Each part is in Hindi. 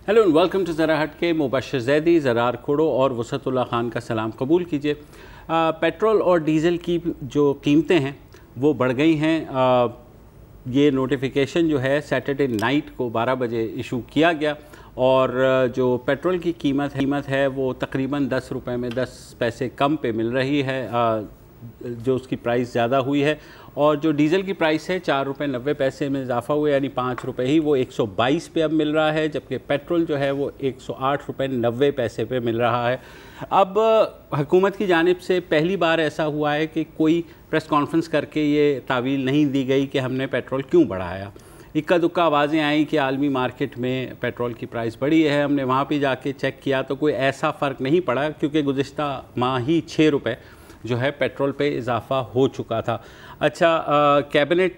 हेलो एंड वेलकम टू ज़रा हट के। मुबशर ज़ैदी, ज़रार खोड़ो और वसतुल्लाह खान का सलाम कबूल कीजिए। पेट्रोल और डीज़ल की जो कीमतें हैं वो बढ़ गई हैं। ये नोटिफिकेशन जो है सैटरडे नाइट को 12 बजे इशू किया गया और जो पेट्रोल की कीमत है वो तकरीबन 10 रुपये में 10 पैसे कम पे मिल रही है, जो उसकी प्राइस ज़्यादा हुई है। और जो डीज़ल की प्राइस है 4 रुपये 90 पैसे में इजाफा हुआ, यानी 5 रुपये ही, वो 122 पे अब मिल रहा है, जबकि पेट्रोल जो है वो 108 रुपये 90 पैसे पे मिल रहा है। अब हुकूमत की जानिब से पहली बार ऐसा हुआ है कि कोई प्रेस कॉन्फ्रेंस करके ये तावील नहीं दी गई कि हमने पेट्रोल क्यों बढ़ाया। इक्का दुक्का आवाज़ें आई कि आलमी मार्केट में पेट्रोल की प्राइस बढ़ी है। हमने वहाँ पे जाके चेक किया तो कोई ऐसा फ़र्क नहीं पड़ा, क्योंकि गुज़िश्ता माह ही 6 रुपये जो है पेट्रोल पे इजाफ़ा हो चुका था। अच्छा, कैबिनेट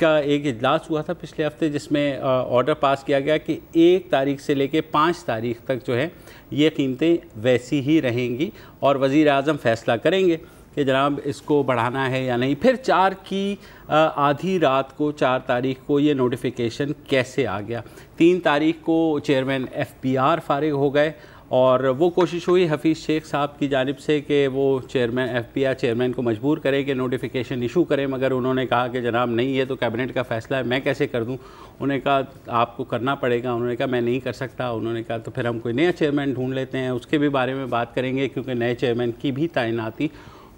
का एक इजलास हुआ था पिछले हफ्ते, जिसमें ऑर्डर पास किया गया कि 1 तारीख से लेके 5 तारीख तक जो है ये कीमतें वैसी ही रहेंगी और वज़ीर आज़म फ़ैसला करेंगे कि जनाब इसको बढ़ाना है या नहीं। फिर 4 की आधी रात को 4 तारीख को ये नोटिफिकेशन कैसे आ गया। 3 तारीख को चेयरमैन FPR फारिग हो गए और वो कोशिश हुई हफीज़ शेख साहब की जानिब से कि वो FPR चेयरमैन को मजबूर करें कि नोटिफिकेशन इशू करें, मगर उन्होंने कहा कि जनाब नहीं, ये तो कैबिनेट का फ़ैसला है, मैं कैसे कर दूं। उन्होंने कहा आपको करना पड़ेगा। उन्होंने कहा मैं नहीं कर सकता। उन्होंने कहा तो फिर हम कोई नया चेयरमैन ढूंढ लेते हैं, उसके भी बारे में बात करेंगे, क्योंकि नए चेयरमैन की भी तैनाती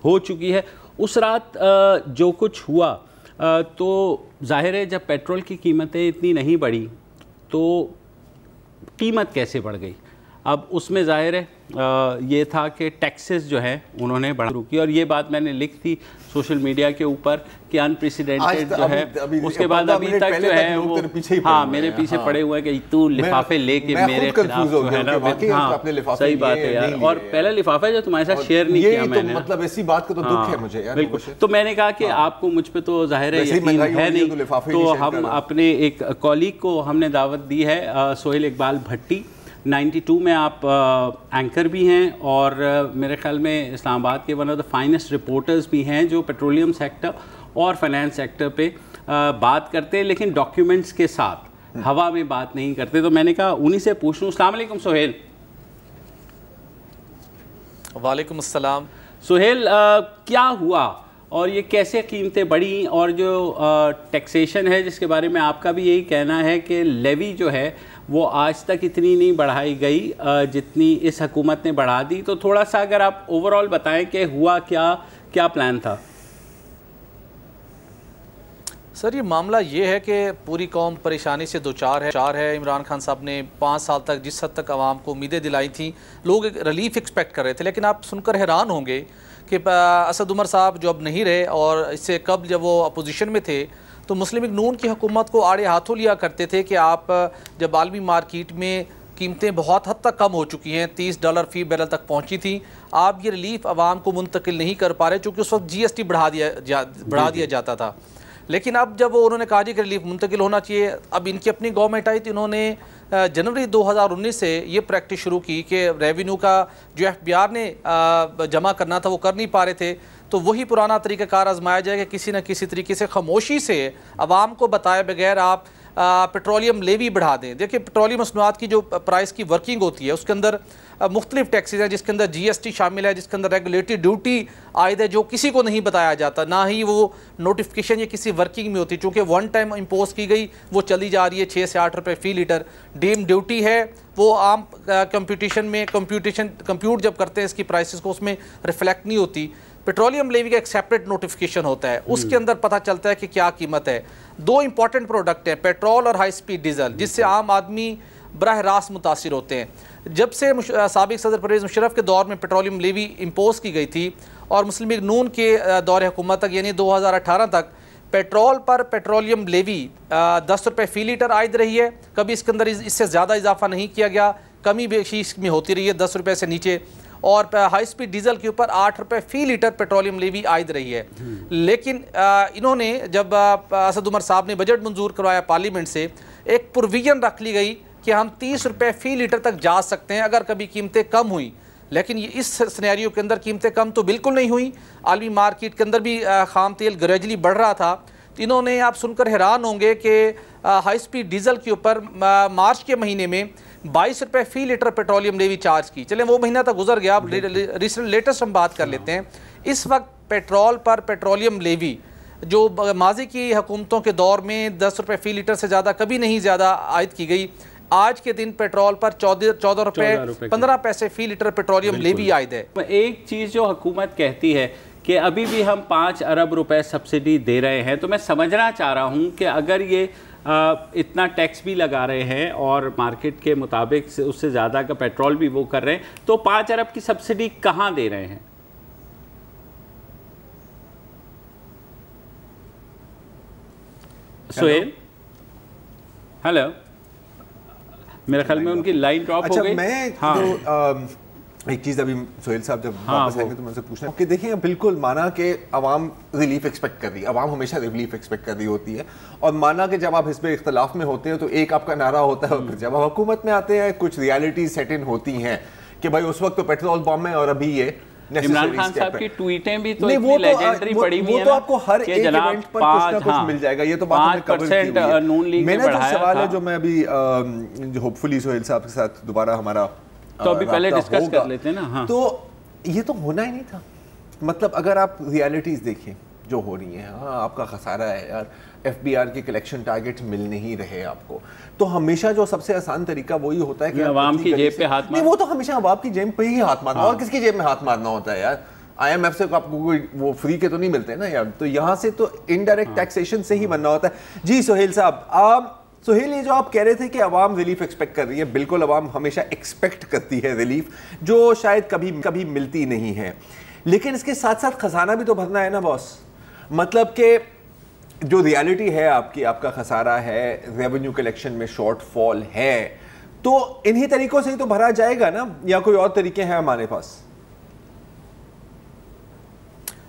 हो चुकी है। उस रात जो कुछ हुआ तो जाहिर है जब पेट्रोल की कीमतें इतनी नहीं बढ़ी तो कीमत कैसे बढ़ गई। अब उसमें ज़ाहिर है ये था कि टैक्सेस जो है उन्होंने बढ़ा शुरू की, और ये बात मैंने लिख थी सोशल मीडिया के ऊपर कि अनप्रेसिडेंटेड जो है। उसके बाद अभी तक जो है वो मेरे पीछे पड़े हुए हैं कि तू लिफाफे लेके मेरे खिलाफ जो है ना। हाँ, सही बात है यार। और पहला लिफाफा जो तुम्हारे साथ शेयर नहीं किया मैंने, मतलब ऐसी बात का तो दुख है मुझे यार। बिल्कुल। तो मैंने कहा कि आपको मुझ पे तो जाहिर है यकीन है नहीं, तो हम अपने एक कॉलीग को हमने दावत दी है, सोहेल इकबाल भट्टी। 92 में आप एंकर भी हैं और मेरे ख्याल में इस्लामाबाद के one of the finest reporters भी हैं, जो पेट्रोलियम सेक्टर और फाइनेंस सेक्टर पे बात करते हैं, लेकिन डॉक्यूमेंट्स के साथ, हवा में बात नहीं करते। तो मैंने कहा उन्हीं से पूछ लूँ। अस्सलाम वालेकुम सोहेल। वालेकुम अस्सलाम। सोहेल, क्या हुआ और ये कैसे कीमतें बढ़ी, और जो टैक्सेशन है जिसके बारे में आपका भी यही कहना है कि लेवी जो है वो आज तक इतनी नहीं बढ़ाई गई जितनी इस हुकूमत ने बढ़ा दी। तो थोड़ा सा अगर आप ओवरऑल बताएं कि हुआ क्या, क्या प्लान था। सर, ये मामला ये है कि पूरी कौम परेशानी से दो चार है। इमरान खान साहब ने 5 साल तक जिस हद तक आवाम को उम्मीदें दिलाई थी, लोग एक रिलीफ एक्सपेक्ट कर रहे थे, लेकिन आप सुनकर हैरान होंगे कि असद उमर साहब जो अब नहीं रहे और इससे कब जब वो अपोजिशन में थे तो मुस्लिम लीग नून की हुकूमत को आड़े हाथों लिया करते थे कि आप जब आलमी मार्केट में कीमतें बहुत हद तक कम हो चुकी हैं, $30 फी बैरल तक पहुंची थी, आप ये रिलीफ आवाम को मुंतकिल नहीं कर पा रहे, चूँकि उस वक्त GST बढ़ा दिया जाता था। लेकिन अब जब उन्होंने कहा कि रिलीफ मुंतकिल होना चाहिए, अब इनकी अपनी गवर्नमेंट आई तो इन्होंने जनवरी 2019 से ये प्रैक्टिस शुरू की कि रेवेन्यू का जो FPR ने जमा करना था वो कर नहीं पा रहे थे, तो वही पुराना तरीक़ाकार आजमाया जाए कि किसी न किसी तरीके से खामोशी से आवाम को बताए बगैर आप पेट्रोलियम लेवी बढ़ा दें। देखिए, पेट्रोलियम मसनूआत की जो प्राइस की वर्किंग होती है उसके अंदर मुख्तलिफ टैक्सेस हैं, जिसके अंदर GST शामिल है, जिसके अंदर रेगुलेटरी ड्यूटी आयद है, जो किसी को नहीं बताया जाता, ना ही वो नोटिफिकेशन या किसी वर्किंग में होती, चूँकि वन टाइम इम्पोज की गई वो चली जा रही है 6 से 8 रुपये फ़ी लीटर। डीम ड्यूटी है, वो आम कंप्यूटेशन में कंप्यूट जब करते हैं इसकी प्राइसेस को, उसमें रिफ्लेक्ट नहीं होती। पेट्रोलियम लेवी का एक सेपरेट नोटिफिकेशन होता है, उसके अंदर पता चलता है कि क्या कीमत है। 2 इंपॉर्टेंट प्रोडक्ट हैं, पेट्रोल और हाई स्पीड डीजल, जिससे आम आदमी बराह रास्त मुतासिर होते हैं। जब से साबिक सदर परवेज़ मुशर्रफ के दौर में पेट्रोलियम लेवी इम्पोज की गई थी और मुस्लिम लीग नून के दौर हुकूमत तक यानी 2018 तक पेट्रोल पर पेट्रोलियम लेवी 10 रुपये फ़ी लीटर आयद रही है। कभी इसके अंदर इससे ज़्यादा इजाफा नहीं किया गया, कमी बेशी इसमें होती रही है 10 रुपये से नीचे। और हाई स्पीड डीजल के ऊपर 8 रुपये फ़ी लीटर पेट्रोलियम लेवी आयद रही है। लेकिन इन्होंने जब असद उमर साहब ने बजट मंजूर करवाया पार्लियामेंट से, एक प्रोविजन रख ली गई कि हम 30 रुपये फ़ी लीटर तक जा सकते हैं अगर कभी कीमतें कम हुई। लेकिन ये इस सिनेरियो के अंदर कीमतें कम तो बिल्कुल नहीं हुई, आलमी मार्केट के अंदर भी खाम तेल ग्रेजुअली बढ़ रहा था। तो इन्होंने, आप सुनकर हैरान होंगे कि हाई स्पीड डीजल के ऊपर मार्च के महीने में 22 रुपए फी लीटर पेट्रोलियम लेवी चार्ज की। चलें वो महीना तो गुजर गया, अब लेटेस्ट हम बात कर लेते हैं। इस वक्त पेट्रोल पर पेट्रोलियम लेवी जो माजी की हुकूमतों के दौर में 10 रुपए फी लीटर से ज़्यादा कभी नहीं ज़्यादा आयद की गई, आज के दिन पेट्रोल पर 14 रुपए 15 पैसे फी लीटर पेट्रोलियम लेवी आयद है। एक चीज़ जो हुकूमत कहती है कि अभी भी हम 5 अरब रुपए सब्सिडी दे रहे हैं, तो मैं समझना चाह रहा हूं कि अगर ये इतना टैक्स भी लगा रहे हैं और मार्केट के मुताबिक उससे ज़्यादा का पेट्रोल भी वो कर रहे हैं, तो 5 अरब की सब्सिडी कहाँ दे रहे हैं? सोहेल, हेलो, मेरे ख्याल में उनकी लाइन ड्रॉप हो गई। मैं तो एक चीज़ अभी सोहेल साहब जब वापस आएंगे तो मैं उनसे पूछना कि देखिए बिल्कुल माना कि अवाम रिलीफ एक्सपेक्ट कर रही है, अवाम हमेशा रिलीफ एक्सपेक्ट कर रही होती है, और माना कि जब आप इस पर इख्तलाफ में होते हैं तो एक आपका नारा होता है, और फिर जब आप हुकूमत में आते हैं कुछ रियलिटीज सेट इन होती हैं कि भाई उस वक्त तो पेट्रोल बम है और अभी ये इमरान खान साहब की ट्वीटें भी तो इतनी लेजेंडरी पड़ी हुई है ना, आपको हर एक इवेंट पर कुछ ना कुछ मिल जाएगा। ये तो बात हमने कवर की हुई है। नून लीग मेरा जो सवाल है जो मैं अभी होपफुली सोहेल साहब के साथ दोबारा हमारा तो अभी पहले डिस्कस कर लेते हैं ना। हाँ। तो ये तो होना ही नहीं था। मतलब अगर आप रियलिटीज देखें जो हो रही है, हाँ आपका खसारा है यार, एफबीआर के कलेक्शन टारगेट मिल नहीं रहे आपको, तो हमेशा जो सबसे आसान तरीका वही होता है कि आवाम की जेब पे हाथ मारना। नहीं, वो तो हमेशा आवाम की जेब पे ही हाथ मारना। और किसकी जेब में हाथ मारना होता है यार? IMF से आपको कोई वो फ्री के तो नहीं मिलते ना यार, तो यहाँ से तो इनडायरेक्ट टैक्सेशन से ही बनना होता है। जी सोहेल साहब, सोहेल ये जो आप कह रहे थे कि अवाम रिलीफ एक्सपेक्ट कर रही है, बिल्कुल अवाम हमेशा एक्सपेक्ट करती है रिलीफ, जो शायद कभी कभी मिलती नहीं है, लेकिन इसके साथ साथ खजाना भी तो भरना है ना बॉस। मतलब कि जो रियलिटी है आपकी, आपका खसारा है, रेवेन्यू कलेक्शन में शॉर्टफॉल है, तो इन्हीं तरीकों से ही तो भरा जाएगा ना, या कोई और तरीके हैं हमारे पास?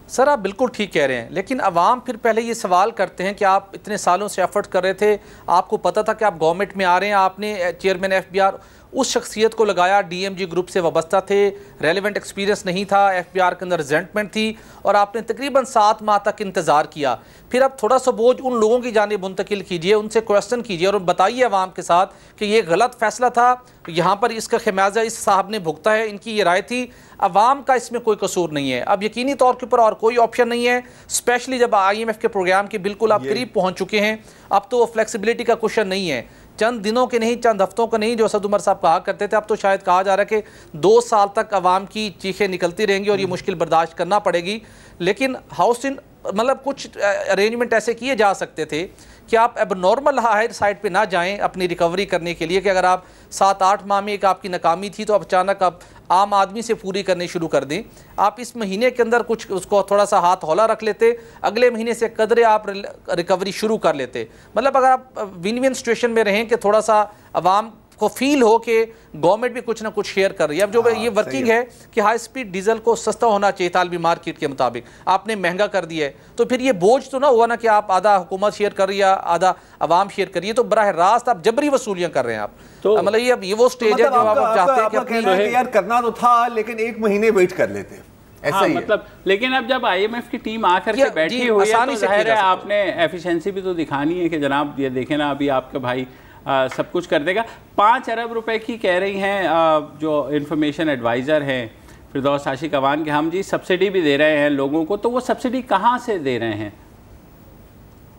सर आप बिल्कुल ठीक कह रहे हैं, लेकिन अवाम फिर पहले ये सवाल करते हैं कि आप इतने सालों से एफर्ट कर रहे थे, आपको पता था कि आप गवर्नमेंट में आ रहे हैं, आपने चेयरमैन FBR उस शख्सियत को लगाया, DMG ग्रुप से वाबस्ता थे, रेलिवेंट एक्सपीरियंस नहीं था, FBR के अंदर रिजेंटमेंट थी, और आपने तकरीबन 7 माह तक इंतज़ार किया। फिर अब थोड़ा सा बोझ उन लोगों की जानिब मुंतकिल कीजिए, उनसे क्वेश्चन कीजिए और बताइए अवाम के साथ कि ये गलत फैसला था, यहाँ पर इसका खमियाजा इस साहब ने भुगता है, इनकी ये राय थी, अवाम का इसमें कोई कसूर नहीं है। अब यकीनी तौर के ऊपर और कोई ऑप्शन नहीं है, स्पेशली जब IMF के प्रोग्राम के बिल्कुल आप करीब पहुँच चुके हैं, अब तो फ्लेक्सिबिलिटी का क्वेश्चन नहीं है, चंद दिनों के नहीं चंद हफ्तों का नहीं, जो असद उमर साहब कहा करते थे, अब तो शायद कहा जा रहा है कि 2 साल तक अवाम की चीखें निकलती रहेंगी और ये मुश्किल बर्दाश्त करना पड़ेगी। लेकिन हाउसिंग मतलब कुछ अरेंजमेंट ऐसे किए जा सकते थे कि आप एबनॉर्मल हायर साइड पे ना जाएं अपनी रिकवरी करने के लिए, कि अगर आप 7-8 माह में एक आपकी नाकामी थी तो अब अचानक आप आम आदमी से पूरी करनी शुरू कर दें। आप इस महीने के अंदर कुछ उसको थोड़ा सा हाथ हौला रख लेते, अगले महीने से कदरे आप रिकवरी शुरू कर लेते। मतलब अगर आप विन विन सिचुएशन में रहें कि थोड़ा सा अवाम को फील हो कि गवर्नमेंट भी कुछ ना कुछ शेयर कर रही है। अब जो ये वर्किंग है कि हाई स्पीड डीजल को सस्ता होना चाहिए तालबी मार्केट के मुताबिक, आपने महंगा कर दिया है, तो फिर ये बोझ तो ना हुआ ना कि आप आधा हुकूमत शेयर कर रही है, आधा अवाम शेयर कर रही है, तो बराह रास्त आप जबरी वसूलियां कर रहे हैं आप। तो मतलब ये अब ये वो स्टेज है जो आप चाहते हैं कि यार करना तो था, लेकिन 1 महीने वेट कर लेते ऐसा ही मतलब। लेकिन अब जब IMF की टीम आकर के बैठी हुई है तो जाहिर है आपने एफिशिएंसी भी तो दिखानी है कि जनाब ये देखें ना, अभी आपका भाई सब कुछ कर देगा। 5 अरब रुपए की कह रही हैं जो इंफॉर्मेशन एडवाइज़र हैं फिरदौस आशिक अवान के, हम जी सब्सिडी भी दे रहे हैं लोगों को, तो वो सब्सिडी कहाँ से दे रहे हैं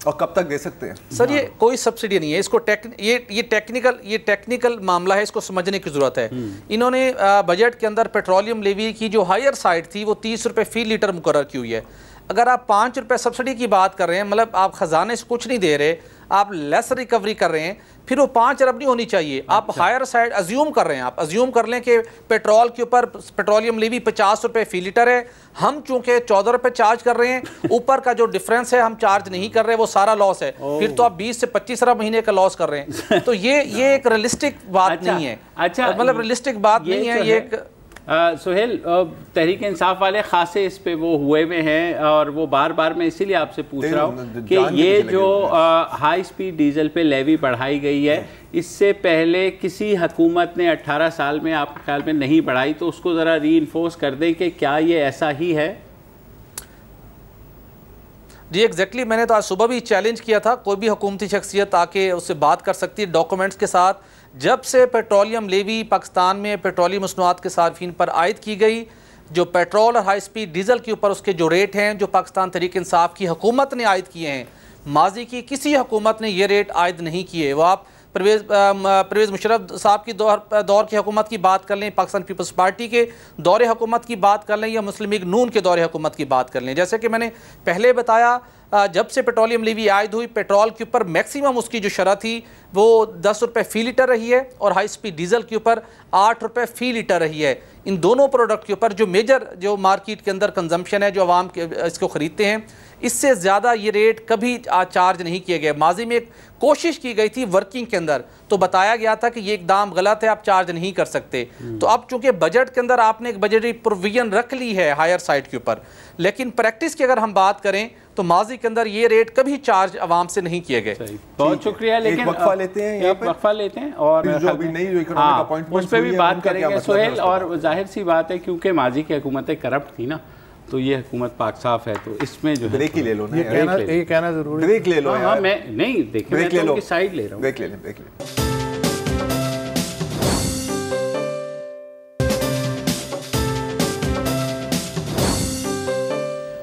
और कब तक दे सकते हैं? सर ये कोई सब्सिडी नहीं है, इसको ये टेक्निकल मामला है, इसको समझने की ज़रूरत है। इन्होंने बजट के अंदर पेट्रोलियम लेवी की जो हायर साइड थी वो 30 रुपये फी लीटर मुकर्रर की हुई है। अगर आप 5 रुपये सब्सिडी की बात कर रहे हैं, मतलब आप ख़जाने से कुछ नहीं दे रहे, आप लेस रिकवरी कर रहे हैं, फिर वो 5 अरब नहीं होनी चाहिए। आप हायर साइड अज्यूम कर रहे हैं, आप अज्यूम कर लें कि पेट्रोल के ऊपर पेट्रोलियम लेवी 50 रुपये फी लीटर है, हम चूंकि 14 रुपये चार्ज कर रहे हैं, ऊपर का जो डिफरेंस है हम चार्ज नहीं कर रहे, वो सारा लॉस है, फिर तो आप 20 से 25 अरब महीने का लॉस कर रहे हैं। तो ये एक रियलिस्टिक बात नहीं है। अच्छा, मतलब रियलिस्टिक बात नहीं है ये एक। सोहेल, तहरीक इंसाफ वाले खासे इस पे वो हुए में हैं, और वो बार बार मैं इसीलिए आपसे पूछ रहा हूँ कि ये जो हाई स्पीड डीजल पे लेवी बढ़ाई गई है, इससे पहले किसी हुकूमत ने 18 साल में आपके ख्याल में नहीं बढ़ाई, तो उसको ज़रा री इन्फोर्स कर दें कि क्या ये ऐसा ही है? जी एग्जैक्टली, मैंने तो आज सुबह भी चैलेंज किया था, कोई भी हुकूमती शख्सियत आके उससे बात कर सकती है डॉक्यूमेंट्स के साथ। जब से पेट्रोलियम लेवी पाकिस्तान में पेट्रोलियम मसनूआत के सार्फिन पर आयद की गई, जो पेट्रोल और हाई स्पीड डीजल के ऊपर उसके जो रेट हैं, जो पाकिस्तान तहरीक इंसाफ की हुकूमत ने आयद किए हैं, माजी की किसी हुकूमत ने ये रेट आयद नहीं किए। वो आप परवेज़ मुशर्रफ साहब की दौर की हुकूमत की बात कर लें, पाकिस्तान पीपल्स पार्टी के दौरे हुकूमत की बात कर लें, या मुस्लिम लीग नून के दौरे हुकूमत की बात कर लें। जैसे कि मैंने पहले बताया, जब से पेट्रोलियम लेवी आयद हुई, पेट्रोल के ऊपर मैक्सिमम उसकी जो शरह थी वो 10 रुपये फ़ी लीटर रही है, और हाई स्पीड डीजल के ऊपर 8 रुपये फ़ी लीटर रही है। इन दोनों प्रोडक्ट के ऊपर जो मेजर जो मार्केट के अंदर कंजम्पशन है, जो आवाम के इसको ख़रीदते हैं, इससे ज़्यादा ये रेट कभी चार्ज नहीं किए गए। माजी में एक कोशिश की गई थी वर्किंग के अंदर, तो बताया गया था कि ये एकदम गलत है, आप चार्ज नहीं कर सकते। तो अब चूंकि बजट के अंदर आपने एक बजटरी प्रोविजन रख ली है हायर साइड के ऊपर, लेकिन प्रैक्टिस की अगर हम बात करें तो माजी के अंदर ये रेट कभी चार्ज आवाम से नहीं किए गए। बहुत शुक्रिया, लेकिन वक्फा लेते हैं, एक वक्फा लेते हैं और जो अभी नई जो इकोनॉमिक अपॉइंटमेंट उस पर भी बात करेंगे सुहेल। और जाहिर सी बात है, क्योंकि माजी की हुकूमतें करप्ट थी ना, तो ये हुकूमत पाक साफ है, तो इसमें जो ब्रेक ही ले लो ना, ये कहना जरूरी, ब्रेक ले लो यार। मैं नहीं देखिए, मैं तो उनकी साइड ले रहा हूँ। ब्रेक ले लें, ब्रेक ले।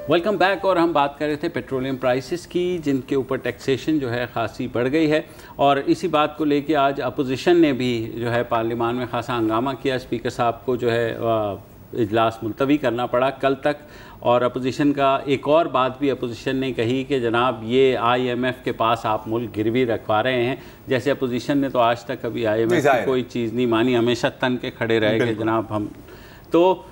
Welcome back. और हम बात कर रहे थे पेट्रोलियम प्राइसेस की, जिनके ऊपर टैक्सेशन जो है ख़ासी बढ़ गई है, और इसी बात को लेके आज अपोजिशन ने भी जो है पार्लियामान में ख़ासा हंगामा किया। स्पीकर साहब को जो है इजलास मुलतवी करना पड़ा कल तक। और अपोजिशन का एक और बात भी अपोजिशन ने कही कि जनाब ये IMF के पास आप मुल्क गिरवी रखवा रहे हैं। जैसे अपोजिशन ने तो आज तक कभी IMF की कोई चीज़ नहीं मानी, हमेशा तन के खड़े रहे कि जनाब हम। तो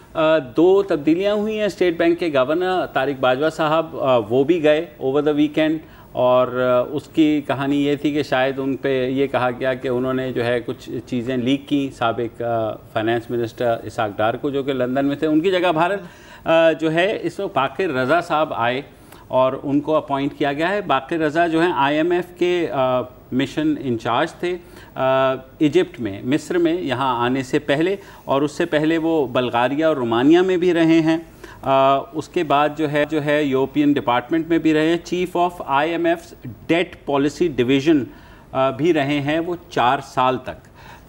2 तब्दीलियाँ हुई हैं। स्टेट बैंक के गवर्नर तारिक बाजवा साहब वो भी गए ओवर द वीकेंड, और उसकी कहानी ये थी कि शायद उन पे ये कहा गया कि उन्होंने जो है कुछ चीज़ें लीक की साबिक फाइनेंस मिनिस्टर इसाक डार को, जो कि लंदन में थे। उनकी जगह भारत जो है इस वक्त बाक़िर रज़ा साहब आए और उनको अपॉइंट किया गया है। बाक़िर रज़ा जो हैं IMF के मिशन इंचार्ज थे इजिप्ट में, मिस्र में, यहाँ आने से पहले, और उससे पहले वो बल्गारिया और रोमानिया में भी रहे हैं। उसके बाद जो है यूरोपियन डिपार्टमेंट में भी रहे हैं। Chief of IMF's debt policy division भी रहे हैं वो 4 साल तक।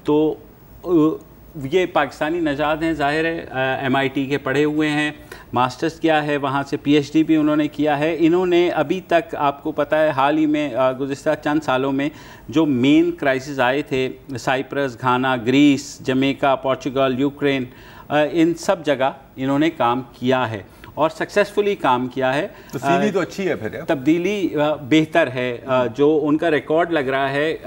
तो ये पाकिस्तानी नजाद हैं, ज़ाहिर है MIT के पढ़े हुए हैं, मास्टर्स किया है, वहाँ से PhD भी उन्होंने किया है। इन्होंने अभी तक, आपको पता है, हाल ही में गुज़िश्ता चंद सालों में जो मेन क्राइसिस आए थे, साइप्रस, घाना, ग्रीस, जमैका, पोर्चुगल, यूक्रेन, इन सब जगह इन्होंने काम किया है और सक्सेसफुली काम किया है। तो सीवी तो अच्छी है, फिर तब्दीली बेहतर है। जो उनका रिकॉर्ड लग रहा है,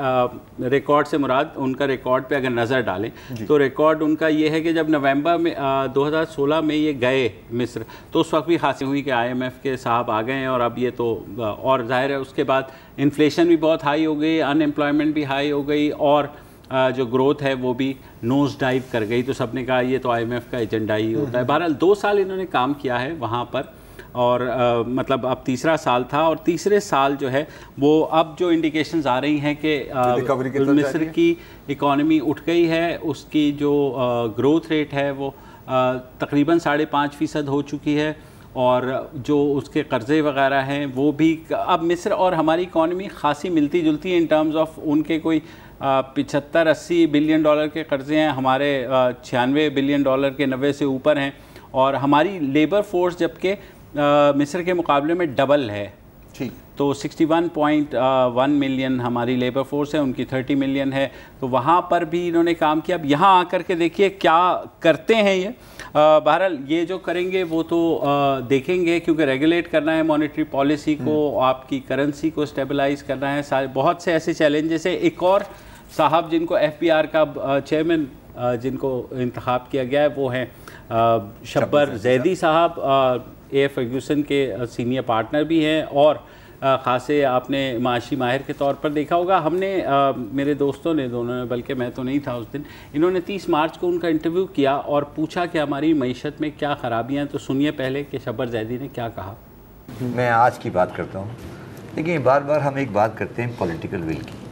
रिकॉर्ड से मुराद उनका रिकॉर्ड पे अगर नज़र डालें तो रिकॉर्ड उनका ये है कि जब नवंबर में 2016 में ये गए मिस्र, तो उस वक्त भी खासी हुई कि IMF के साहब आ गए हैं, और अब ये तो, और जाहिर है उसके बाद इन्फ्लेशन भी बहुत हाई हो गई, अनएम्प्लॉयमेंट भी हाई हो गई, और जो ग्रोथ है वो भी नोज डाइव कर गई। तो सबने कहा ये तो IMF का एजेंडा ही होता है। बहरहाल 2 साल इन्होंने काम किया है वहाँ पर, और मतलब अब तीसरा साल था, और तीसरे साल जो है वो अब जो इंडिकेशंस आ रही हैं कि मिस्र की इकॉनमी उठ गई है, उसकी जो ग्रोथ रेट है वो तकरीबन 5.5% हो चुकी है, और जो उसके कर्ज़े वगैरह हैं वो भी अब मिस्र और हमारी इकॉनमी खासी मिलती जुलती है इन टर्म्स ऑफ, उनके कोई 75-80 बिलियन डॉलर के कर्ज़े हैं, हमारे 96 बिलियन डॉलर के 90 से ऊपर हैं, और हमारी लेबर फोर्स जबकि मिस्र के मुकाबले में डबल है। ठीक, तो 61.1 मिलियन हमारी लेबर फोर्स है, उनकी 30 मिलियन है। तो वहाँ पर भी इन्होंने काम किया। अब यहाँ आकर के देखिए क्या करते हैं ये। बहरहाल ये जो करेंगे वो तो देखेंगे, क्योंकि रेगुलेट करना है मॉनेटरी पॉलिसी को, आपकी करेंसी को स्टेबलाइज करना है, सारे बहुत से ऐसे चैलेंजेस है। एक और साहब जिनको FBR का चेयरमैन जिनको इंतखाब किया गया है वो हैं शब्बर जैदी साहब, A.F. फर्ग्यूसन के सीनियर पार्टनर भी हैं, और ख़ासे आपने माशी माहिर के तौर पर देखा होगा। हमने मेरे दोस्तों ने, दोनों ने, बल्कि मैं तो नहीं था उस दिन, इन्होंने 30 मार्च को उनका इंटरव्यू किया और पूछा कि हमारी मईशत में क्या ख़राबियाँ हैं। तो सुनिए पहले कि शब्बर जैदी ने क्या कहा। मैं आज की बात करता हूँ, लेकिन बार बार हम एक बात करते हैं पॉलिटिकल विल की।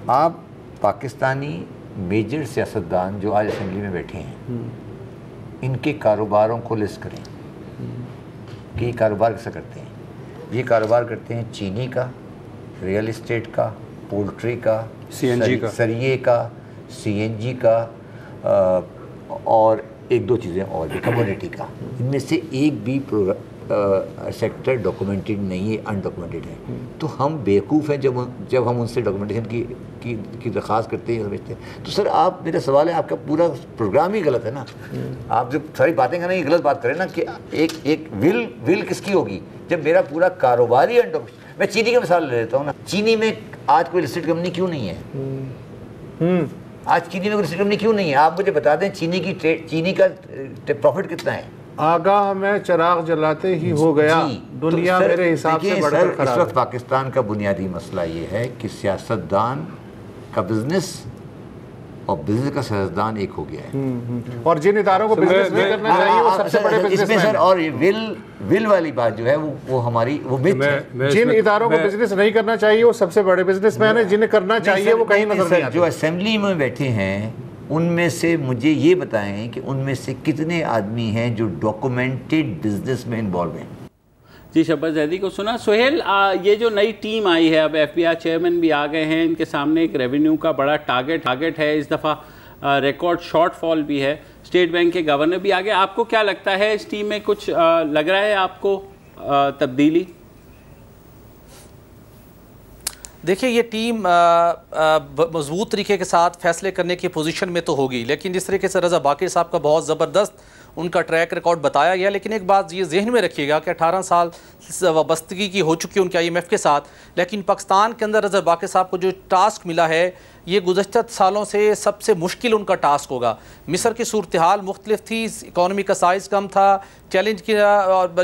आप पाकिस्तानी मेजर सियासतदान जो आज असेंबली में बैठे हैं, इनके कारोबारों को लिस्ट करें। कि ये कारोबार कैसे करते हैं। ये कारोबार करते हैं चीनी का, रियल इस्टेट का, पोल्ट्री का, CNG का, सरिये का, CNG का, और एक दो चीज़ें और भी, कमोडिटी का। इनमें से एक भी सेक्टर डॉक्यूमेंटेड नहीं है, अनडॉक्यूमेंटेड है। तो हम बेवकूफ़ हैं जब हम उनसे डॉक्यूमेंटेशन की दरख्वास्त करते हैं, समझते हैं। तो सर आप, मेरा सवाल है, आपका पूरा प्रोग्राम ही गलत है ना। आप जब सारी बातें करें, ये गलत बात करें ना कि एक विल किसकी होगी जब मेरा पूरा कारोबार ही मैं चीनी की मिसाल ले लेता हूँ ना। चीनी में आज कोई लिस्टेड कंपनी क्यों नहीं है? आज चीनी में कोई लिस्टेड कंपनी क्यों नहीं है? आप मुझे बता दें चीनी का प्रॉफिट कितना है? आगाह में चिराग जलाते ही हो गया। दुनिया तो मेरे हिसाब से बढ़कर खराब है। इस वक्त पाकिस्तान का बुनियादी मसला ये है कि सियासतदान का बिजनेस और बिजनेस का सियासतदान एक हो गया है। और जिन इदारों को बिजनेस नहीं करना चाहिए वो सबसे बड़े बिजनेसमैन इसमें सर, और ये विल वाली बात जो है वो हमारी वो मिथ है। जिन इदारों को बिजनेस नहीं करना चाहिए वो सबसे बड़े बिजनेसमैन है, जिन्हें करना चाहिए वो कहीं नजर नहीं आते। जो असेंबली में बैठे हैं उनमें से मुझे ये बताएं कि उनमें से कितने आदमी हैं जो डॉक्यूमेंटेड बिजनेस में इन्वॉल्व हैं। जी, शहबाज जैदी को सुना। सोहेल, ये जो नई टीम आई है, अब FBI चेयरमैन भी आ गए हैं, इनके सामने एक रेवेन्यू का बड़ा टारगेट है। इस दफ़ा रिकॉर्ड शॉर्टफॉल भी है। स्टेट बैंक के गवर्नर भी आ गए। आपको क्या लगता है, इस टीम में कुछ लग रहा है आपको तब्दीली? देखिए, ये टीम मजबूत तरीके के साथ फैसले करने की पोजीशन में तो होगी, लेकिन जिस तरीके से रज़ा बाक़िर साहब का बहुत ज़बरदस्त उनका ट्रैक रिकॉर्ड बताया गया। लेकिन एक बात ये जहन में रखिएगा कि 18 साल वाबस्तगी की हो चुकी है उनके IMF के साथ, लेकिन पाकिस्तान के अंदर रज़ा बाक़िर साहब को जो टास्क मिला है ये गुज़श्ता सालों से सबसे मुश्किल उनका टास्क होगा। मिस्र की सूरत हाल मुख्तलिफ थी, इकॉनमी का साइज़ कम था, चैलेंज के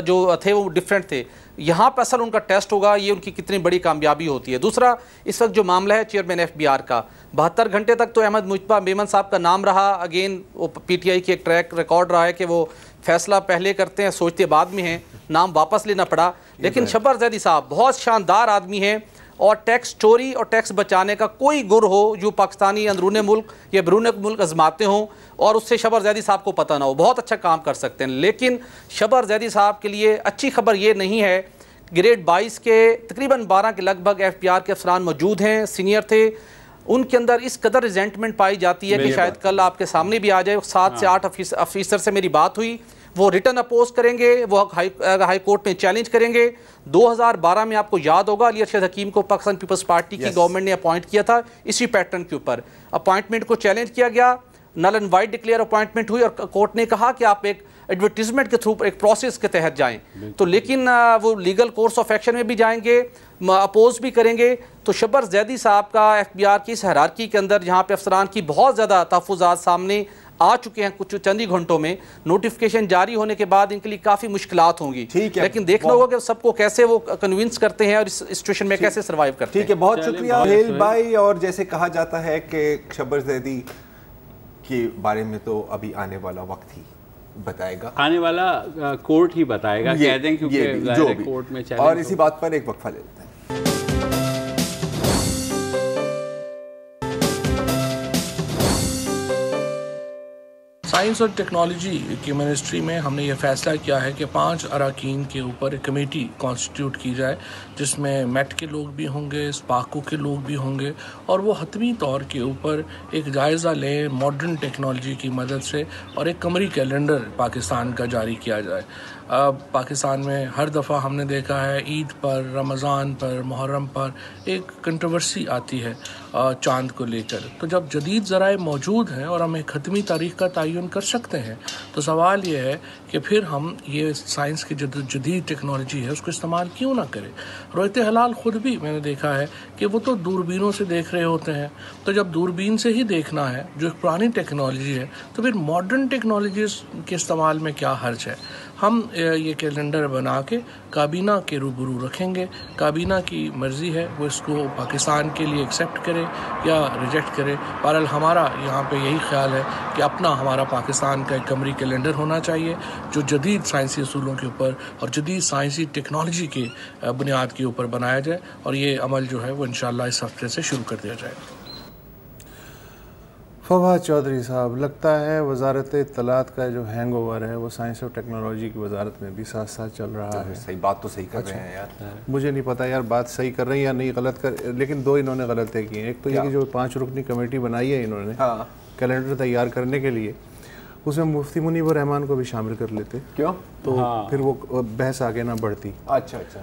जो थे वो डिफरेंट थे। यहाँ पर असल उनका टेस्ट होगा ये उनकी कितनी बड़ी कामयाबी होती है। दूसरा, इस वक्त जो मामला है चेयरमैन FBR का, 72 घंटे तक तो अहमद मुजतबा मेमन साहब का नाम रहा। अगेन वो PTI की एक ट्रैक रिकॉर्ड रहा है कि वो फैसला पहले करते हैं, सोचते बाद में हैं, नाम वापस लेना पड़ा। लेकिन शब्बर जैदी साहब बहुत शानदार आदमी हैं और टैक्स चोरी और टैक्स बचाने का कोई गुर हो जो पाकिस्तानी अंदरूनी मुल्क या बैरून मुल्क आजमाते हों और उससे शब्बर जैदी साहब को पता ना हो, बहुत अच्छा काम कर सकते हैं। लेकिन शब्बर जैदी साहब के लिए अच्छी खबर ये नहीं है। ग्रेड 22 के तकरीबन 12 के लगभग FBR के अफसरान मौजूद हैं, सीनियर थे। उनके अंदर इस कदर रिजेंटमेंट पाई जाती है कि शायद कल आपके सामने भी आ जाए। 7 से 8 ऑफिसर से मेरी बात हुई, वो रिटर्न अपोज करेंगे, वो हाई कोर्ट में चैलेंज करेंगे। 2012 में आपको याद होगा अली अरशद हकीम को पाकिस्तान पीपल्स पार्टी की गवर्नमेंट ने अपॉइंट किया था इसी पैटर्न के ऊपर। अपॉइंटमेंट को चैलेंज किया गया, null and void declare appointment हुई और कोर्ट ने कहा कि आप एक एडवर्टीजमेंट के थ्रू एक प्रोसेस के तहत जाएं। तो लेकिन वो लीगल कोर्स ऑफ एक्शन में भी जाएंगे, अपोज भी करेंगे। तो शब्बर जैदी साहब का FBR की इस हायरार्की के अंदर जहाँ पे अफसरान की बहुत ज़्यादा तहफ़्फ़ुज़ात सामने आ चुके हैं, कुछ चंद ही घंटों में नोटिफिकेशन जारी होने के बाद इनके लिए काफ़ी मुश्किलात होंगी। लेकिन देखना होगा कि सबको कैसे वो कन्विंस करते हैं और इस सिचुएशन में कैसे सर्वाइव करते हैं। ठीक है, बहुत शुक्रिया हेल भाई। और जैसे कहा जाता है कि शब्बर जैदी के बारे में तो अभी आने वाला वक्त ही बताएगा, आने वाला कोर्ट ही बताएगा, कह दें, क्योंकि कोर्ट में चैलेंज। और इसी बात पर एक वक्फा ले लेते हैं। साइंस और टेक्नोलॉजी की मिनिस्ट्री में हमने ये फैसला किया है कि 5 अरकान के ऊपर एक कमेटी कॉन्स्टिट्यूट की जाए जिसमें मेट के लोग भी होंगे, स्पार्को के लोग भी होंगे और वो हतमी तौर के ऊपर एक जायज़ा लें मॉडर्न टेक्नोलॉजी की मदद से और एक कमरी कैलेंडर पाकिस्तान का जारी किया जाए। पाकिस्तान में हर दफ़ा हमने देखा है ईद पर, रमज़ान पर, मुहर्रम पर एक कंट्रोवर्सी आती है चांद को लेकर। तो जब जदीद ज़राए मौजूद हैं और हम एक ख़त्मी तारीख़ का तयन कर सकते हैं तो सवाल ये है कि फिर हम ये साइंस की जो जदीद टेक्नोलॉजी है उसको इस्तेमाल क्यों ना करें। रोयत हलाल ख़ुद भी मैंने देखा है कि वो तो दूरबीनों से देख रहे होते हैं, तो जब दूरबीन से ही देखना है जो एक पुरानी टेक्नोलॉजी है तो फिर मॉडर्न टेक्नोलॉजीज़ के इस्तेमाल में क्या हर्ज है। हम ये कैलेंडर बना के काबीना के रूबरू रखेंगे, काबीना की मर्ज़ी है वो इसको पाकिस्तान के लिए एक्सेप्ट करे या रिजेक्ट करे। बहरहाल हमारा यहाँ पे यही ख्याल है कि अपना हमारा पाकिस्तान का एक कमरी कैलेंडर होना चाहिए जो जदीद साइंसी असूलों के ऊपर और जदीद साइंसी टेक्नोलॉजी के बुनियाद के ऊपर बनाया जाए और ये अमल जो है वो इंशाअल्लाह इस हफ्ते से शुरू कर दिया जाएगा। फवाद चौधरी साहब, लगता है वजारत इत्तलात का जो हैंग ओवर है वो साइंस और टेक्नोलॉजी की वजारत में भी साथ साथ चल रहा है। सही बात तो सही कर रहे हैं यार। मुझे नहीं पता यार बात सही कर रहे हैं या नहीं गलत कर, लेकिन दो इन्होंने गलत की हैं। एक तो ये कि जो 5 रुकनी कमेटी बनाई है इन्होंने कैलेंडर तैयार करने के लिए, उसमें मुफ्ती मुनीब रहमान को भी शामिल कर लेते। क्यों? तो फिर वो बहस आगे ना बढ़ती। अच्छा अच्छा,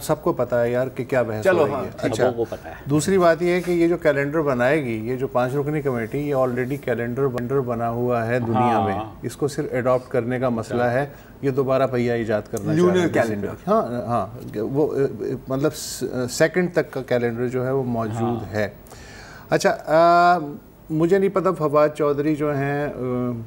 सबको पता है यार कि क्या बहस चलो, हो रही हाँ, है। अच्छा, वो पता है। दूसरी बात ये है कि ये जो कैलेंडर बनाएगी, ये जो 5 रुकनी कमेटी, ये ऑलरेडी कैलेंडर बना हुआ है दुनिया में। इसको सिर्फ अडॉप्ट करने का मसला है, ये दोबारा पहिया ईजाद करना ल्यूनर कैलेंडर। हाँ हाँ, वो मतलब सेकंड तक का कैलेंडर जो है वो मौजूद है। अच्छा, मुझे नहीं पता फवाद चौधरी जो हैं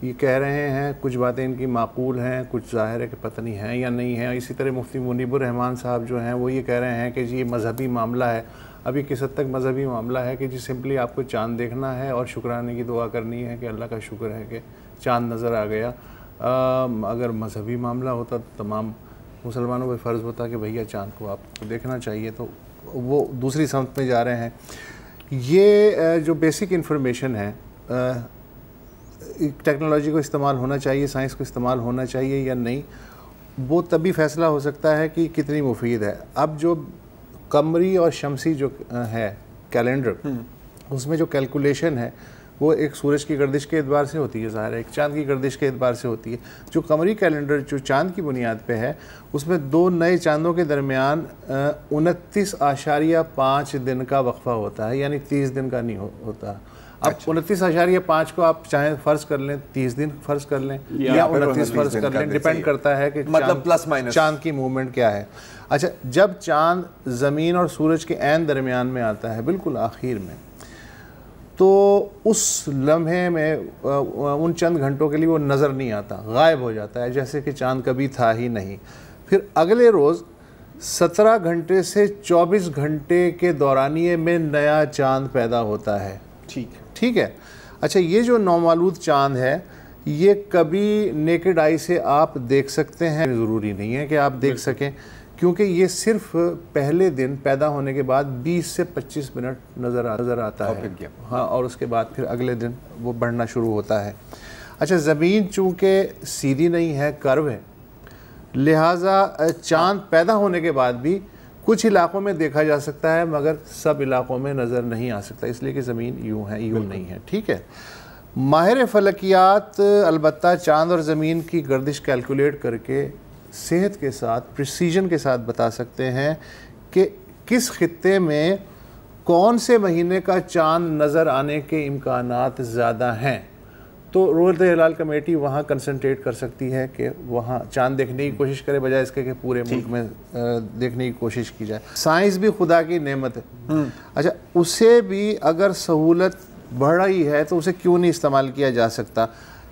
ये कह रहे हैं कुछ बातें इनकी माकूल हैं, कुछ ज़ाहिर है कि पता नहीं है या नहीं है। इसी तरह मुफ्ती मुनीबुर रहमान साहब जो हैं वो ये कह रहे हैं कि जी ये मजहबी मामला है। अभी किस हद तक मजहबी मामला है कि जी सिंपली आपको चाँद देखना है और शुक्राने की दुआ करनी है कि अल्लाह का शुक्र है कि चाँद नज़र आ गया। अगर मजहबी मामला होता तो तमाम मुसलमानों पर फ़र्ज़ होता कि भैया चाँद को आपको देखना चाहिए, तो वो दूसरी समत में जा रहे हैं। ये जो बेसिक इन्फॉर्मेशन है, टेक्नोलॉजी को इस्तेमाल होना चाहिए, साइंस को इस्तेमाल होना चाहिए या नहीं, वो तभी फ़ैसला हो सकता है कि कितनी मुफीद है। अब जो कमरी और शमसी जो है कैलेंडर, उसमें जो कैलकुलेशन है वो एक सूरज की गर्दिश के एतबार से होती है, ज़ाहिर है, एक चाँद की गर्दिश के एतबार से होती है। जो कमरी कैलेंडर जो चाँद की बुनियाद पे है, उसमें 2 नए चाँदों के दरमियान 29.5 दिन का वक्फ़ा होता है, यानी 30 दिन का नहीं होता। अब 29.5 को आप चाहे फ़र्ज़ कर लें 30 दिन फ़र्ज़ कर लें या 29 फ़र्ज़ कर लें, डिपेंड करता है कि मतलब प्लस माइनस चाँद की मूवमेंट क्या है। अच्छा, जब चाँद ज़मीन और सूरज के ऐन दरमियान में आता है, बिल्कुल आखिर में, तो उस लम्हे में उन चंद घंटों के लिए वो नज़र नहीं आता, गायब हो जाता है, जैसे कि चाँद कभी था ही नहीं। फिर अगले रोज़ 17 घंटे से 24 घंटे के दौरानिए में नया चाँद पैदा होता है। ठीक है। अच्छा, ये जो नौमालूद चाँद है, ये कभी नेकेड आई से आप देख सकते हैं, ज़रूरी नहीं है कि आप देख सकें, क्योंकि ये सिर्फ पहले दिन पैदा होने के बाद 20 से 25 मिनट नज़र आता है। हाँ, और उसके बाद फिर अगले दिन वो बढ़ना शुरू होता है। अच्छा, ज़मीन चूँकि सीधी नहीं है, कर्व है, लिहाजा चाँद पैदा होने के बाद भी कुछ इलाकों में देखा जा सकता है, मगर सब इलाकों में नज़र नहीं आ सकता, इसलिए कि ज़मीन यूँ है, यूँ नहीं है। ठीक है। माहिर फ़लकियात अलबत्ता चाँद और ज़मीन की गर्दिश कैलकुलेट करके सेहत के साथ, प्रिसीजन के साथ बता सकते हैं कि किस खित्ते में कौन से महीने का चाँद नज़र आने के इम्कानात ज़्यादा हैं। तो रोज़ हिलाल कमेटी वहाँ कंसंट्रेट कर सकती है कि वहाँ चाँद देखने की कोशिश करे, बजाय इसके कि पूरे मुल्क में देखने की कोशिश की जाए। साइंस भी खुदा की नेमत है। अच्छा, उसे भी अगर सहूलत बढ़ रही है तो उसे क्यों नहीं इस्तेमाल किया जा सकता।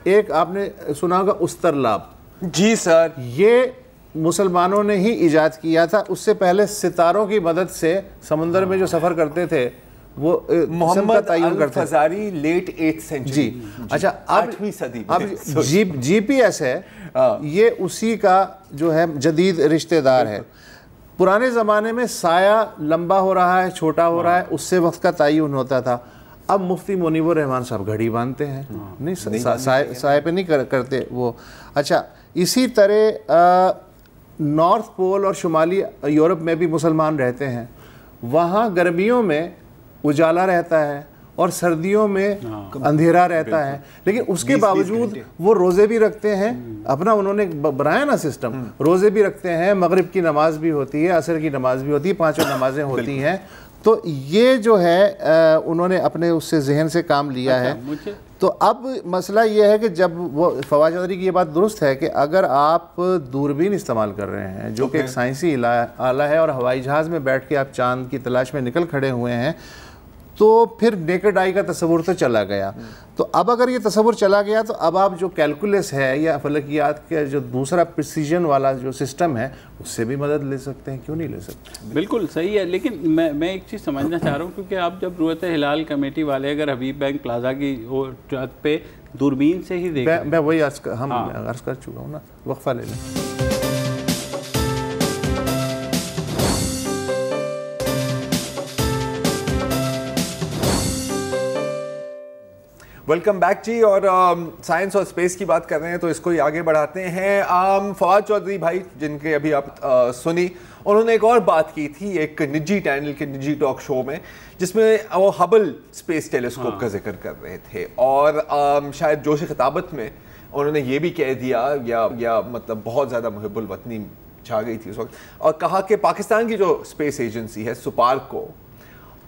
एक आपने सुना होगा उस्तरलाब। जी सर, ये मुसलमानों ने ही इजाद किया था। उससे पहले सितारों की मदद से समुंदर में जो सफ़र करते थे वो मोहम्मद अल-फज़ारी लेट 8th सेंचुरी। जी। अच्छा, अब 8वीं सदी अब GPS है, ये उसी का जो है जदीद रिश्तेदार है। पुराने ज़माने में साया लंबा हो रहा है, छोटा हो रहा है, उससे वक्त का तयन होता था। अब मुफ्ती मुनीबुर रहमान साहब घड़ी बांधते हैं, नहीं साए पे नहीं करते वो। अच्छा, इसी तरह नॉर्थ पोल और शुमाली यूरोप में भी मुसलमान रहते हैं। वहाँ गर्मियों में उजाला रहता है और सर्दियों में अंधेरा रहता है, लेकिन उसके बावजूद वो रोज़े भी रखते हैं। अपना उन्होंने बनाया ना सिस्टम, रोज़े भी रखते हैं, मगरिब की नमाज भी होती है, असर की नमाज भी होती है, 5 नमाजें होती हैं। तो ये जो है उन्होंने अपने उससे जहन से काम लिया है। तो अब मसला ये है कि जब वो फवाद चौधरी की ये बात दुरुस्त है कि अगर आप दूरबीन इस्तेमाल कर रहे हैं, जो कि एक साइंसी आला है, और हवाई जहाज़ में बैठ के आप चांद की तलाश में निकल खड़े हुए हैं, तो फिर नेकेड आई का तस्वुर तो चला गया। तो अब अगर ये तस्वुर चला गया तो अब आप जो कैलकुलस है या फलकियात का जो दूसरा प्रिसीजन वाला जो सिस्टम है, उससे भी मदद ले सकते हैं, क्यों नहीं ले सकते। बिल्कुल सही है, लेकिन मैं एक चीज़ समझना चाह रहा हूँ, क्योंकि आप जब रुयत हिलाल कमेटी वाले अगर हबीब बैंक प्लाजा की छत पे दूरबीन से ही देख, मैं वही अर्ज़ कर चुका हूँ ना, वक्फा ले लें। वेलकम बैक जी। और साइंस और स्पेस की बात कर रहे हैं तो इसको ही आगे बढ़ाते हैं। फवाद चौधरी भाई जिनके अभी आप सुनी, उन्होंने एक और बात की थी एक निजी चैनल के निजी टॉक शो में, जिसमें वो हबल स्पेस टेलीस्कोप का जिक्र कर रहे थे। और शायद जोश खिताबत में उन्होंने ये भी कह दिया या मतलब बहुत ज़्यादा मुहिब्बुल वतनी छा गई थी उस वक्त, और कहा कि पाकिस्तान की जो स्पेस एजेंसी है सुपार्क को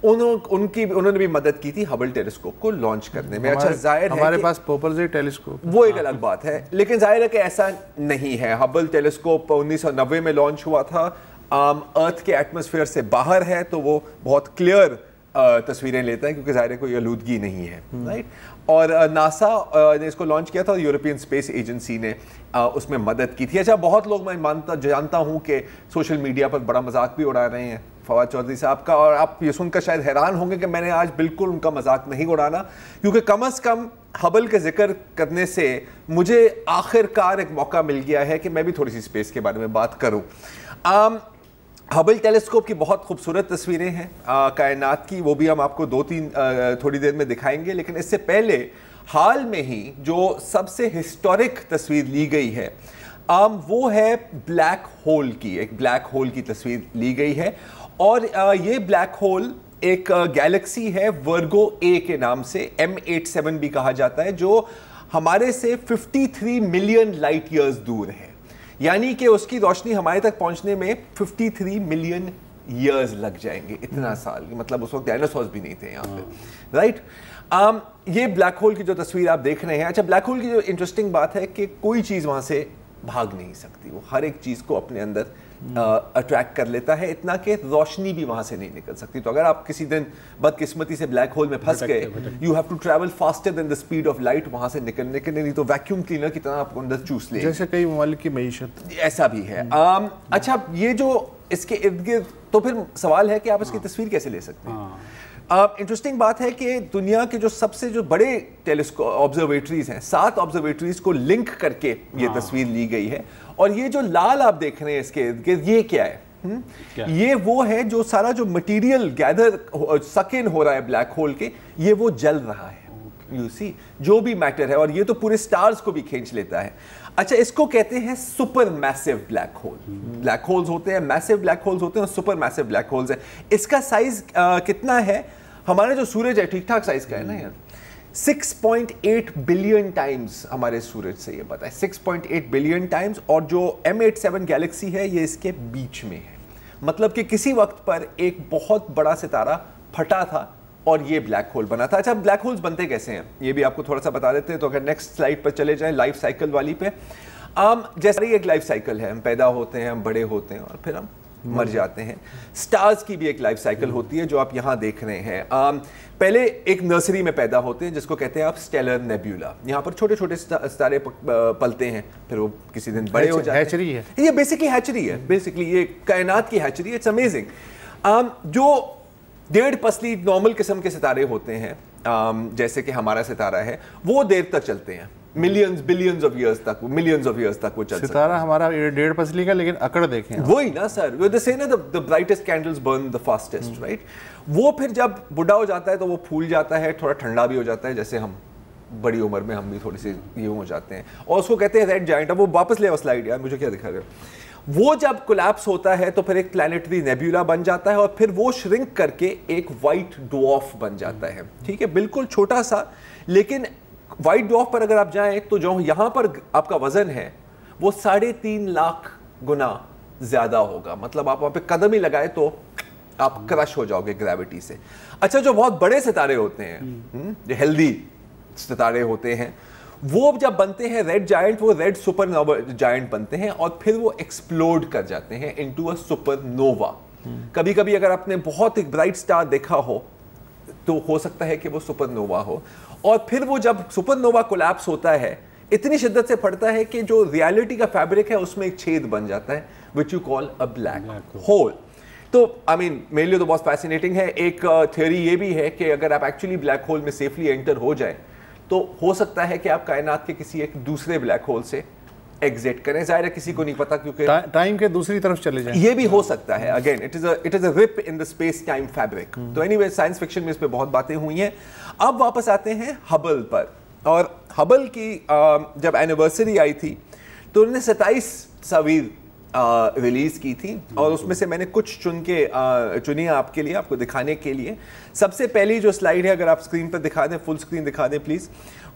उन्होंने भी मदद की थी हबल टेलीस्कोप को लॉन्च करने में। अच्छा, जाहिर है हमारे पास पोपल टेलीस्कोप वो एक अलग बात है, लेकिन जाहिर है कि ऐसा नहीं है। हबल टेलीस्कोप 1990 में लॉन्च हुआ था, अर्थ के एटमॉस्फेयर से बाहर है, तो वो बहुत क्लियर तस्वीरें लेता है क्योंकि जाहिर है कोई आलूदगी नहीं है, राइट। और नासा ने इसको लॉन्च किया था और यूरोपियन स्पेस एजेंसी ने उसमें मदद की थी। अच्छा, बहुत लोग मैं जानता हूँ कि सोशल मीडिया पर बड़ा मजाक भी उड़ा रहे हैं फवाद चौधरी साहब का, और आप ये सुनकर शायद हैरान होंगे कि मैंने आज बिल्कुल उनका मजाक नहीं उड़ाना, क्योंकि कम अज़ कम हबल के जिक्र करने से मुझे आखिरकार एक मौका मिल गया है कि मैं भी थोड़ी सी स्पेस के बारे में बात करूँ। हबल टेलीस्कोप की बहुत खूबसूरत तस्वीरें हैं कायनात की, वो भी हम आपको थोड़ी देर में दिखाएंगे। लेकिन इससे पहले हाल में ही जो सबसे हिस्टोरिक तस्वीर ली गई है वो है ब्लैक होल की। एक ब्लैक होल की तस्वीर ली गई है, और ये ब्लैक होल एक गैलेक्सी है वर्गो ए के नाम से, M87 भी कहा जाता है, जो हमारे से 53 मिलियन लाइट ईयर्स दूर है। यानी कि उसकी रोशनी हमारे तक पहुंचने में 53 मिलियन ईयर्स लग जाएंगे, इतना साल। मतलब उस वक्त डायनासोर्स भी नहीं थे यहाँ पे, राइट। ये ब्लैक होल की जो तस्वीर आप देख रहे हैं, अच्छा, ब्लैक होल की जो इंटरेस्टिंग बात है कि कोई चीज़ वहाँ से भाग नहीं सकती, वो हर एक चीज़ को अपने अंदर अट्रैक्ट कर लेता है, इतना कि रोशनी भी वहाँ से नहीं निकल सकती। तो अगर आप किसी दिन बदकिस्मती से ब्लैक होल में फंस गए, you have to travel faster than the speed of light वहाँ से निकलने के लिए, नहीं तो वैक्यूम क्लीनर की तरह आपको अंदर चूस ले, जैसे कई ममालिक की मईशत, ऐसा भी है। अच्छा, ये जो इसके इर्द गिर्द, तो फिर सवाल है कि आप इसकी तस्वीर कैसे ले सकते हैं। इंटरेस्टिंग बात है कि दुनिया के जो बड़े टेलीस्कोप ऑब्जर्वेटरीज हैं, 7 ऑब्जर्वेटरीज को लिंक करके ये तस्वीर ली गई है। और ये जो लाल आप देख रहे हैं इसके इर्द गिर्द, ये क्या है? ये वो है जो सारा जो मटेरियल गैदर सक इन हो रहा है ब्लैक होल के, ये वो जल रहा है। यू सी, जो भी मैटर है, और ये तो पूरे स्टार्स को भी खींच लेता है। अच्छा, इसको कहते हैं super massive black hole. Black holes होते हैं, मैसिव ब्लैक होल्स होते हैं, और सुपर मैसिव ब्लैक होल्स है। इसका साइज कितना है? हमारे जो सूरज है ठीक ठाक साइज का है ना यार, 6.8 बिलियन टाइम्स हमारे सूरज से, ये पता है, 6.8 बिलियन टाइम्स। और जो M87 गैलेक्सी है ये इसके बीच में है, मतलब कि किसी वक्त पर एक बहुत बड़ा सितारा फटा था और ये ब्लैक होल बना था। अच्छा, ब्लैक होल्स बनते कैसे हैं ये भी आपको थोड़ा सा बता देते हैं। तो अगर नेक्स्ट स्लाइड पर चले जाएं, लाइफ साइकिल वाली पे, जैसे ही एक लाइफ साइकिल है, हम पैदा होते हैं, हम बड़े होते हैं, और फिर हम मर जाते हैं। स्टार्स की भी एक लाइफ साइकिल होती है जो आप यहाँ देख रहे हैं। पहले एक नर्सरी में पैदा होते हैं जिसको कहते हैं आप स्टेलर नेब्यूला। यहाँ पर छोटे छोटे सितारे पलते हैं, फिर वो किसी दिन बड़े हो जाते हैं। हैचरी है ये, बेसिकली हैचरी है, बेसिकली ये कायनात की हैचरी है। It's amazing. जो 1.5 पसली नॉर्मल किस्म के सितारे होते हैं, जैसे कि हमारा सितारा है, वो देर तक चलते हैं, मिलियंस बिलियंस ऑफ इयर्स तक, मिलियंस ऑफ इयर्स तक वो चल सकता है। सितारा हमारा 1.5 पसली का, लेकिन अकड़ देखें वही ना सर, वो से ना the brightest candles burn the fastest, right. वो फिर जब बुढ़ा हो जाता है तो वो फूल जाता है, थोड़ा ठंडा भी हो जाता है, जैसे हम बड़ी उम्र में हम भी थोड़ी सी यूं हो जाते हैं, और उसको कहते हैं रेड जायंट। अब वो वापस ले आओ स्लाइड यार, मुझे क्या दिखा रहे हो। वो जब कोलैप्स होता है तो फिर एक प्लैनेटरी नेब्यूला बन जाता है, और फिर वो श्रिंक करके एक वाइट ड्वार्फ बन जाता है, ठीक है, बिल्कुल छोटा सा। लेकिन वाइट ड्वार्फ पर अगर आप जाएं तो जो यहां पर आपका वजन है वो 3.5 लाख गुना ज्यादा होगा। मतलब आप वहां पे कदम ही लगाए तो आप क्रश हो जाओगे ग्रेविटी से। अच्छा, जो बहुत बड़े सितारे होते हैं, जो हेल्दी सितारे होते हैं, वो जब बनते हैं रेड जायंट, वो रेड सुपरनोवा जायंट बनते हैं, और फिर वो एक्सप्लोड कर जाते हैं इनटू अ सुपरनोवा। कभी कभी अगर आपने बहुत एक ब्राइट स्टार देखा हो तो हो सकता है कि वो सुपरनोवा हो, और फिर वो जब सुपरनोवा कोलैप्स होता है, इतनी शिद्दत से फटता है कि जो रियलिटी का फैब्रिक है उसमें एक छेद बन जाता है, which you call a black hole. तो आई मीन मेरे लिए तो बहुत फैसिनेटिंग है। एक थ्योरी ये भी है कि अगर आप एक्चुअली ब्लैक होल में सेफली एंटर हो जाए तो हो सकता है कि आप कायनात के किसी एक दूसरे ब्लैक होल से एग्जिट करें। ज़ाहिर है किसी को नहीं पता, क्योंकि टाइम के दूसरी तरफ चले जाएं। ये भी हो सकता है। Again it is a rip in the space time fabric. तो एनीवे साइंस फिक्शन में इस पे बहुत बातें हुई हैं। अब वापस आते हैं हबल पर। और हबल की जब एनिवर्सरी आई थी तो उन्होंने 27 तस्वीर रिलीज की थी, और उसमें से मैंने कुछ चुनी आपके लिए, आपको दिखाने के लिए। सबसे पहली जो स्लाइड है, अगर आप स्क्रीन पर दिखा दें, फुल स्क्रीन दिखा दें प्लीज,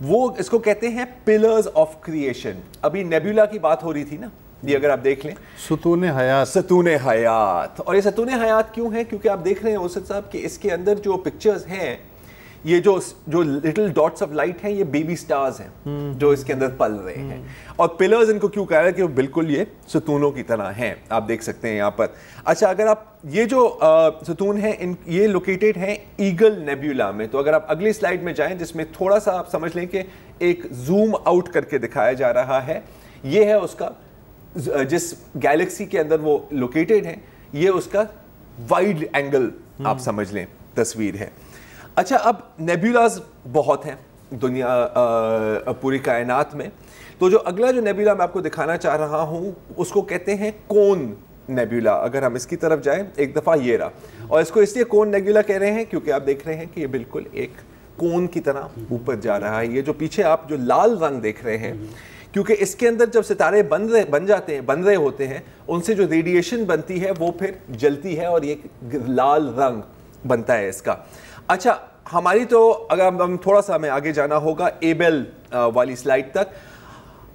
वो इसको कहते हैं पिलर्स ऑफ क्रिएशन। अभी नेबुला की बात हो रही थी ना, ये अगर आप देख लें, सुतून हयात। सतून हयात। और ये सतून हयात क्यों है? क्योंकि आप देख रहे हैं उस्ताद साहब कि इसके अंदर जो पिक्चर्स हैं, ये जो लिटिल डॉट्स ऑफ लाइट हैं, ये बेबी स्टार्स हैं जो इसके अंदर पल रहे हैं। और पिलर्स इनको क्यों कह रहे हैं? कि वो बिल्कुल ये सतूनों की तरह हैं, आप देख सकते हैं यहाँ पर। अच्छा, अगर आप ये जो सतून हैं, ये लोकेटेड हैं ईगल नेबुला में। तो अगर आप अगली स्लाइड में जाएं, जिसमें थोड़ा सा आप समझ लें कि एक जूम आउट करके दिखाया जा रहा है, ये है उसका, जिस गैलेक्सी के अंदर वो लोकेटेड है, ये उसका वाइड एंगल आप समझ लें तस्वीर है। अच्छा, अब नेबुलाज बहुत हैं दुनिया पूरी कायनात में। तो जो अगला जो नेबुला मैं आपको दिखाना चाह रहा हूँ, उसको कहते हैं कोन नेबुला। अगर हम इसकी तरफ जाएं, एक दफ़ा ये रहा, और इसको इसलिए कोन नेबुला कह रहे हैं क्योंकि आप देख रहे हैं कि ये बिल्कुल एक कोन की तरह ऊपर जा रहा है। ये जो पीछे आप जो लाल रंग देख रहे हैं, क्योंकि इसके अंदर जब सितारे बन रहे होते हैं, उनसे जो रेडिएशन बनती है वो फिर जलती है, और ये लाल रंग बनता है इसका। अच्छा, हमारी तो अगर हम थोड़ा सा हमें आगे जाना होगा एबेल वाली स्लाइड तक।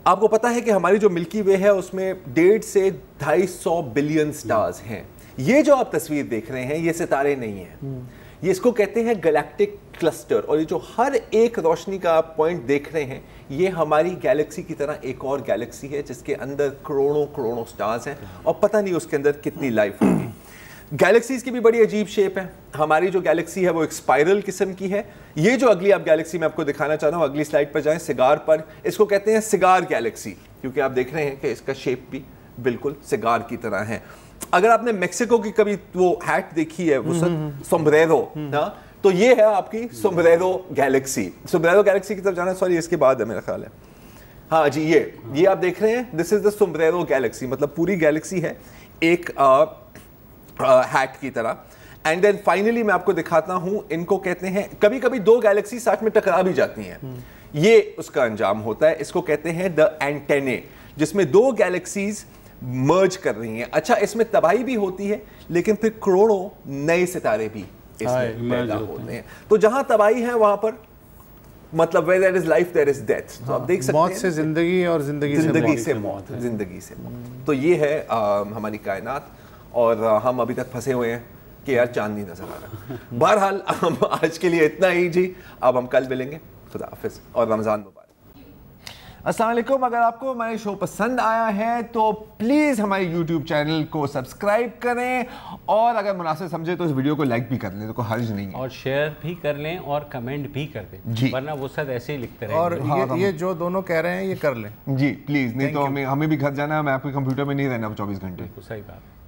आपको पता है कि हमारी जो मिल्की वे है उसमें 150 से 250 बिलियन स्टार्स हैं। ये जो आप तस्वीर देख रहे हैं, ये सितारे नहीं हैं, ये इसको कहते हैं गैलेक्टिक क्लस्टर। और ये जो हर एक रोशनी का आप पॉइंट देख रहे हैं, ये हमारी गैलेक्सी की तरह एक और गैलेक्सी है जिसके अंदर करोड़ों स्टार्स हैं, और पता नहीं उसके अंदर कितनी लाइफ होगी। गैलेक्सीज की भी बड़ी अजीब शेप है। हमारी जो गैलेक्सी है वो एक स्पाइरल किस्म की है। ये जो अगली आप गैलेक्सी मैं आपको दिखाना चाह रहा हूँ, अगली स्लाइड पर जाएं, सिगार पर, इसको कहते हैं सिगार गैलेक्सी, क्योंकि आप देख रहे हैं कि इसका शेप भी बिल्कुल सिगार की तरह है। अगर आपने मेक्सिको की कभी वो हैट देखी है, वो सोम्ब्रेरो, तो ये है आपकी सोम्ब्रेरो गैलेक्सी। सोम्ब्रेरो गैलेक्सी की तरफ जाना, सॉरी इसके बाद है मेरा ख्याल है, हाँ जी, ये आप देख रहे हैं, this is the Sombrero Galaxy. मतलब पूरी गैलेक्सी है एक हैट की तरह। एंड देन फाइनली मैं आपको दिखाता हूं, इनको कहते हैं, कभी कभी दो गैलेक्सी साथ में टकरा भी जाती हैं, ये उसका अंजाम होता है। इसको कहते हैं द एंटेने, जिसमें दो गैलेक्सीज मर्ज कर रही हैं। अच्छा, इसमें तबाही भी होती है, लेकिन फिर करोड़ों नए सितारे भी इसमें पैदा होते हैं। तो जहां तबाही है वहां पर, मतलब where there is life there is death। तो आप देख सकते हैं, मौत से जिंदगी और जिंदगी से मौत। जिंदगी से मौत। तो ये है हमारी कायनात, और हम अभी तक फंसे हुए हैं कि यार चांद नहीं नजर आ रहा। बहरहाल हम आज के लिए इतना ही जी, अब हम कल मिलेंगे। खुदा हाफिज और रमज़ान मुबारक। अस्सलाम वालेकुम। अगर आपको हमारे शो पसंद आया है तो प्लीज़ हमारे YouTube चैनल को सब्सक्राइब करें, और अगर मुनासिब समझे तो इस वीडियो को लाइक भी कर लें, तो कोई हर्ज नहीं है, और शेयर भी कर लें और कमेंट भी कर दें जी, वरना वो सब ऐसे ही लिखते रहेंगे। और ये जो दोनों कह रहे हैं ये कर लें जी प्लीज़, नहीं तो हमें भी घर जाना है, मैं आपके कंप्यूटर में नहीं रहना 24 घंटे। सही बात है।